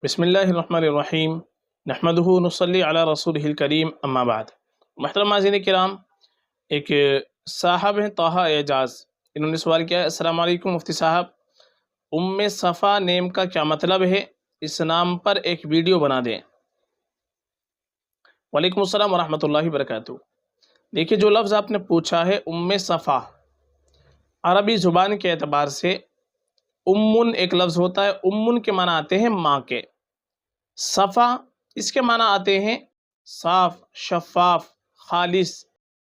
بسم اللہ الرحمن الرحیم نحمدہ نصلی علی رسولہ الکریم اما بعد۔ محترم ناظرین کرام، ایک صاحب ہیں طٰہٰ اعجاز، انہوں نے سوال کیا ہے: السلام علیکم مفتی صاحب، صفا نیم کا کیا مطلب ہے؟ اس نام پر ایک ویڈیو بنا دیں۔ وعلیکم السلام ورحمۃ اللہ وبرکاتہ۔ دیکھیے، جو لفظ آپ نے پوچھا ہے صفا، عربی زبان کے اعتبار سے امن ایک لفظ ہوتا ہے۔ امن کے معنی آتے ہیں ماں کے۔ صفا اس کے معنی آتے ہیں صاف، شفاف، خالص،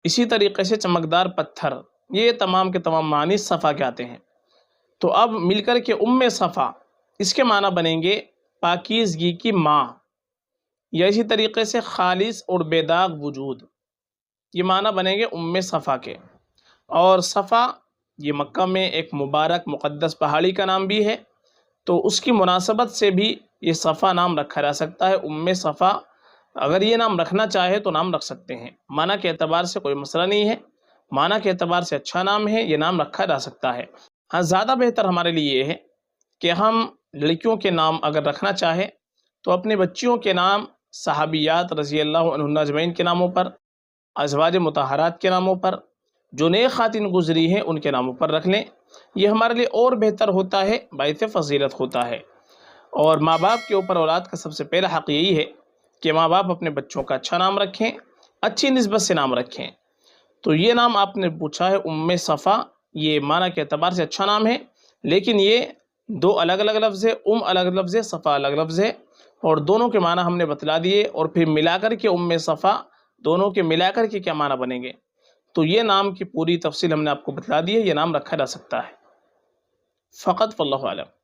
اسی طریقے سے چمکدار پتھر۔ یہ تمام کے تمام معنی صفا کے آتے ہیں۔ تو اب مل کر کے صفا اس کے معنی بنیں گے پاکیزگی کی ماں، یا اسی طریقے سے خالص اور بے داغ وجود، یہ معنی بنیں گے صفا کے۔ اور صفا یہ مکہ میں ایک مبارک مقدس پہاڑی کا نام بھی ہے، تو اس کی مناسبت سے بھی یہ صفا نام رکھا جا سکتا ہے۔ صفا اگر یہ نام رکھنا چاہے تو نام رکھ سکتے ہیں، معنی کے اعتبار سے کوئی مسئلہ نہیں ہے، معنی کے اعتبار سے اچھا نام ہے، یہ نام رکھا جا سکتا ہے۔ ہاں، زیادہ بہتر ہمارے لیے یہ ہے کہ ہم لڑکیوں کے نام اگر رکھنا چاہیں تو اپنے بچیوں کے نام صحابیات رضی اللہ عنہن اجمعین کے ناموں پر، ازواج مطہرات کے ناموں پر، جو نیک خواتین گزری ہیں ان کے ناموں پر رکھ لیں۔ یہ ہمارے لیے اور بہتر ہوتا ہے، باعث فضیلت ہوتا ہے۔ اور ماں باپ کے اوپر اولاد کا سب سے پہلا حق یہی ہے کہ ماں باپ اپنے بچوں کا اچھا نام رکھیں، اچھی نسبت سے نام رکھیں۔ تو یہ نام آپ نے پوچھا ہے صفا، یہ معنی کے اعتبار سے اچھا نام ہے، لیکن یہ دو الگ الگ لفظ ہے۔ الگ لفظ ہے، صفا الگ لفظ ہے، اور دونوں کے معنی ہم نے بتلا دیے، اور پھر ملا کر کے صفا، دونوں کے ملا کر کے کیا معنی بنیں گے، تو یہ نام کی پوری تفصیل ہم نے آپ کو بتلا دی ہے۔ یہ نام رکھا جا سکتا ہے فقط، واللہ اعلم۔